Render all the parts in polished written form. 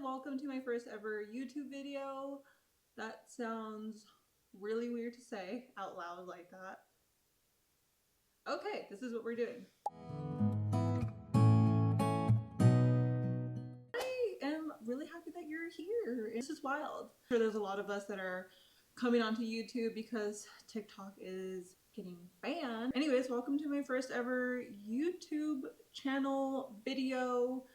welcome to my first ever YouTube video. That sounds really weird to say out loud like that. Okay, this is what we're doing. I am really happy that you're here. This is wild. I'm sure there's a lot of us that are coming onto YouTube because TikTok is getting banned. Anyways, welcome to my first ever YouTube channel video.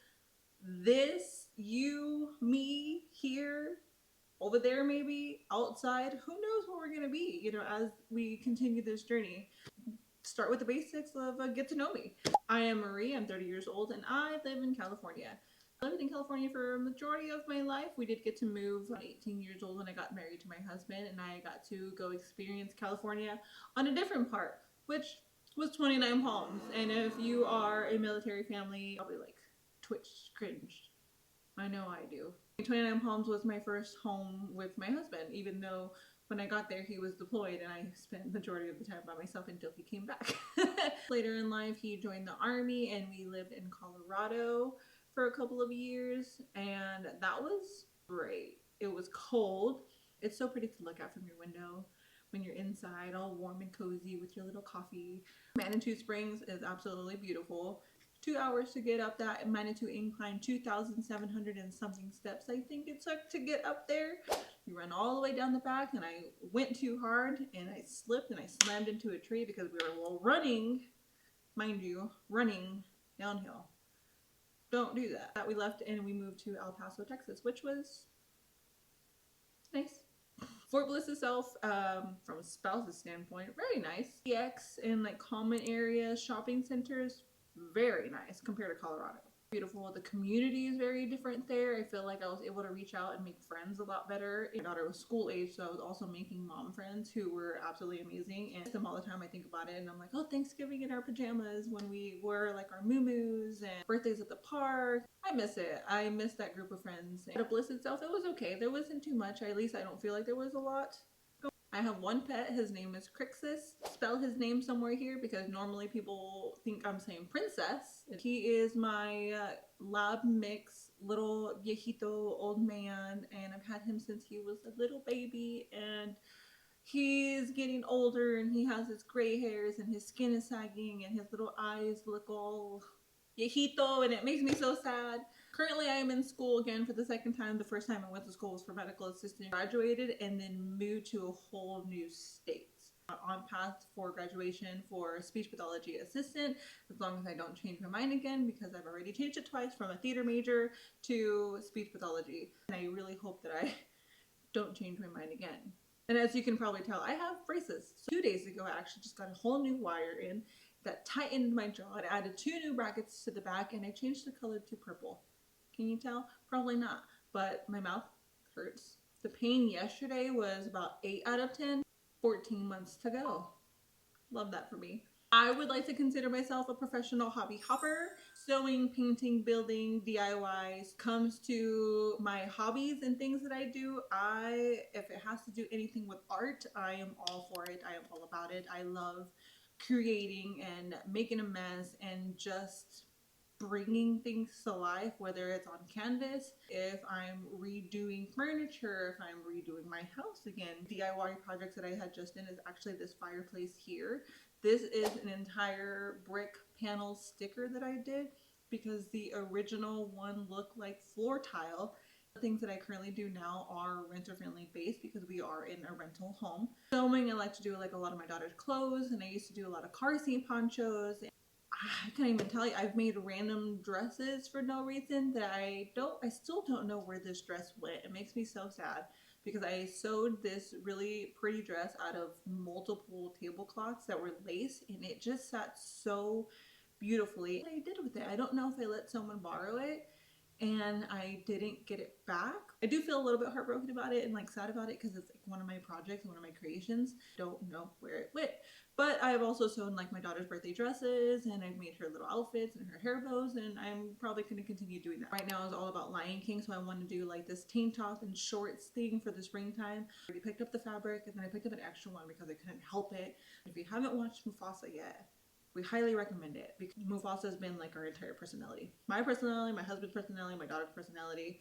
This, you, me, here, over there, maybe outside, who knows what we're gonna be, as we continue this journey. Start with the basics of get to know me. I am Marie, I'm 30 years old, and I live in California. I lived in California for a majority of my life. We did get to move at 18 years old when I got married to my husband, and I got to go experience California on a different part, which was 29 Palms. And if you are a military family, probably like Twitch cringed. I know I do. 29 Palms was my first home with my husband, even though when I got there he was deployed and I spent the majority of the time by myself until he came back. Later in life he joined the army and we lived in Colorado for a couple of years, and that was great. It was cold. It's so pretty to look out from your window when you're inside all warm and cozy with your little coffee. Manitou Springs is absolutely beautiful. 2 hours to get up that Manitou incline, 2,700 and something steps I think it took to get up there. You run all the way down the back, and I went too hard and I slipped and I slammed into a tree because we were running, mind you, running downhill. Don't do that. We left and we moved to El Paso, Texas, which was nice. Fort Bliss itself, from a spouse's standpoint, very nice. EX and like common areas, shopping centers, very nice compared to Colorado. Beautiful. The community is very different there. I feel like I was able to reach out and make friends a lot better. My daughter was school age, so I was also making mom friends who were absolutely amazing. And them all the time I think about it, and I'm like, oh, Thanksgiving in our pajamas when we wore like our muumuus, and birthdays at the park. I miss it. I miss that group of friends. And Bliss itself, it was okay. There wasn't too much. At least I don't feel like there was a lot. I have one pet. His name is Crixus. Spell his name somewhere here because normally people think I'm saying princess. He is my lab mix, little viejito old man, and I've had him since he was a little baby, and he's getting older and he has his gray hairs and his skin is sagging and his little eyes look all viejito, and it makes me so sad. Currently I am in school again for the second time. The first time I went to school was for medical assistant. Graduated and then moved to a whole new state. On path for graduation for speech pathology assistant, as long as I don't change my mind again, because I've already changed it twice from a theater major to speech pathology, and I really hope that I don't change my mind again. And as you can probably tell, I have braces. So 2 days ago I actually just got a whole new wire in that tightened my jaw. I added 2 new brackets to the back and I changed the color to purple. Can you tell? Probably not, but my mouth hurts. The pain yesterday was about 8 out of 10. 14 months to go. Love that for me. I would like to consider myself a professional hobby hopper. Sewing, painting, building, DIYs. Comes to my hobbies and things that I do, if it has to do anything with art, I am all for it. I am all about it. I love creating and making a mess and just bringing things to life, whether it's on canvas, if I'm redoing furniture, if I'm redoing my house again. DIY projects that I had just in is actually this fireplace here. This is an entire brick panel sticker that I did because the original one looked like floor tile. The things that I currently do now are renter friendly based because we are in a rental home. Sewing, I like to do like a lot of my daughter's clothes, and I used to do a lot of car seat ponchos. I can't even tell you, I've made random dresses for no reason that I still don't know where this dress went. It makes me so sad because I sewed this really pretty dress out of multiple tablecloths that were lace, and it just sat so beautifully. What I did with it, I don't know if I let someone borrow it and I didn't get it back. I do feel a little bit heartbroken about it and like sad about it because it's like one of my projects, one of my creations. Don't know where it went. But I've also sewn like my daughter's birthday dresses, and I've made her little outfits and her hair bows, and I'm probably going to continue doing that. Right now is all about Lion King, so I want to do like this tank top and shorts thing for the springtime. I already picked up the fabric, and then I picked up an extra one because I couldn't help it. If you haven't watched Mufasa yet, we highly recommend it because Mufasa has been like our entire personality. My personality, my husband's personality, my daughter's personality.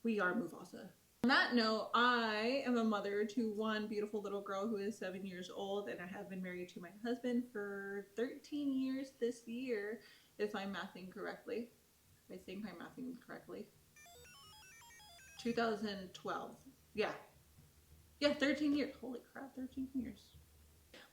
We are Mufasa. On that note, I am a mother to one beautiful little girl who is 7 years old, and I have been married to my husband for 13 years this year, if I'm mathing correctly. I think I'm mathing correctly. 2012. Yeah. Yeah, 13 years. Holy crap, 13 years.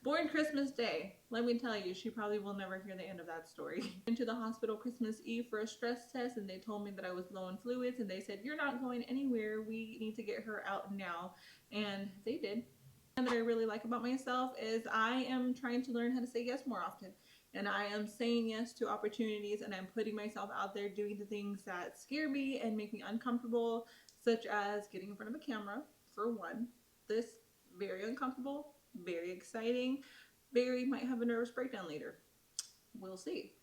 Born Christmas Day. Let me tell you, she probably will never hear the end of that story. Went to the hospital Christmas Eve for a stress test, and they told me that I was low in fluids, and they said, "You're not going anywhere. We need to get her out now." And they did. And that I really like about myself is I am trying to learn how to say yes more often. And I am saying yes to opportunities, and I'm putting myself out there doing the things that scare me and make me uncomfortable, such as getting in front of a camera, for one. This very uncomfortable, very exciting, very might have a nervous breakdown later. We'll see.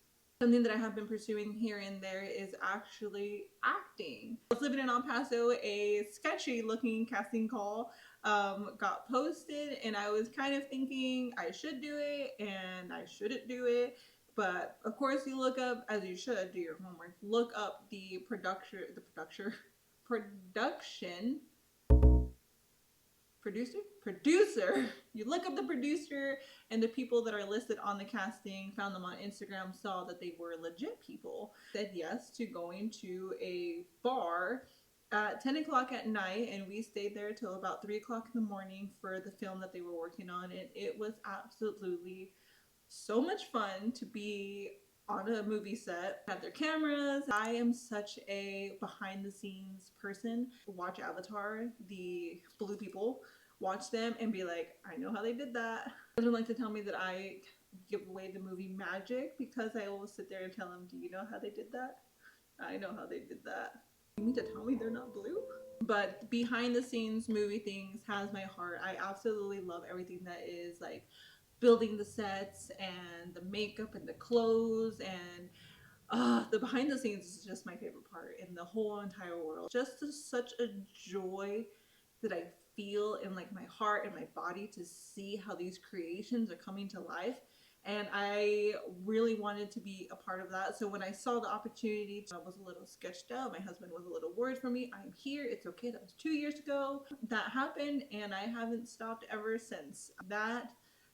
Something that I have been pursuing here and there is actually acting. I was living in El Paso, a sketchy looking casting call got posted, and I was kind of thinking I should do it and I shouldn't do it. But of course, you look up, as you should, do your homework, look up the production producer. You look up the producer, and the people that are listed on the casting, found them on Instagram, saw that they were legit people, said yes to going to a bar at 10 o'clock at night, and we stayed there till about 3 o'clock in the morning for the film that they were working on, and it was absolutely so much fun to be on a movie set, have their cameras. I am such a behind the scenes person. Watch Avatar, the blue people, watch them and be like, I know how they did that. I don't like to tell me that I give away the movie magic, because I always sit there and tell them, do you know how they did that? I know how they did that. You mean to tell me they're not blue? But behind the scenes movie things has my heart. I absolutely love everything that is like building the sets and the makeup and the clothes, and the behind the scenes is just my favorite part in the whole entire world. Just such a joy that I feel in like my heart and my body to see how these creations are coming to life. And I really wanted to be a part of that. So when I saw the opportunity, I was a little sketched out. My husband was a little worried for me. I'm here. It's okay. That was 2 years ago. That happened, and I haven't stopped ever since. That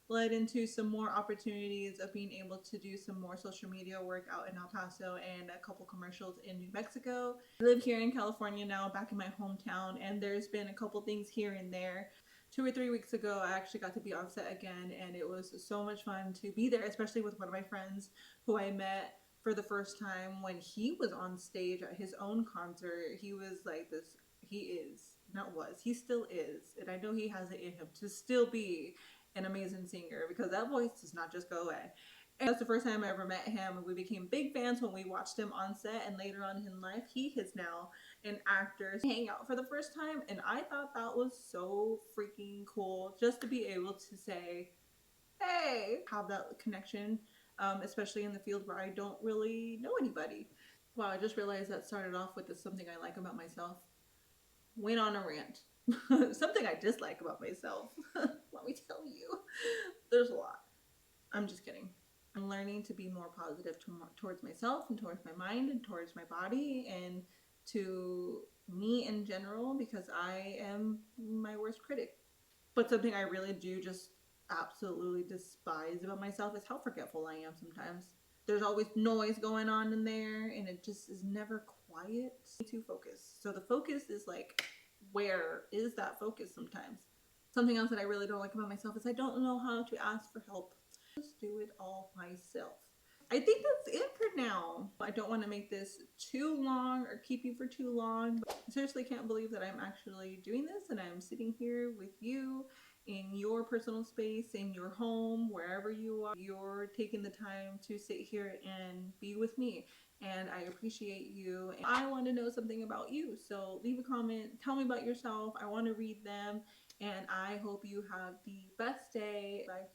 led into some more opportunities of being able to do some more social media work out in El Paso and a couple commercials in New Mexico. I live here in California now, back in my hometown, and there's been a couple things here and there. 2 or 3 weeks ago, I actually got to be on set again, and it was so much fun to be there, especially with one of my friends who I met for the first time when he was on stage at his own concert. He was like this, he still is, and I know he has it in him to still be an amazing singer, because that voice does not just go away. And that's the first time I ever met him, and we became big fans when we watched him on set, and later on in life he is now an actor. Hang out for the first time, and I thought that was so freaking cool, just to be able to say, hey, have that connection, especially in the field where I don't really know anybody. Wow, I just realized that started off with something I like about myself. Went on a rant. Something I dislike about myself. Let me tell you. There's a lot. I'm just kidding. I'm learning to be more positive towards myself and towards my mind and towards my body and to me in general, because I am my worst critic. But something I really do just absolutely despise about myself is how forgetful I am sometimes. There's always noise going on in there, and it just is never quiet to focus. So the focus is like, where is that focus sometimes? Something else that I really don't like about myself is I don't know how to ask for help. Just do it all myself. I think that's it for now. I don't want to make this too long or keep you for too long. But I seriously can't believe that I'm actually doing this, and I'm sitting here with you in your personal space, in your home, wherever you are. You're taking the time to sit here and be with me, and I appreciate you. And I want to know something about you, so leave a comment, tell me about yourself. I want to read them, and I hope you have the best day. Bye.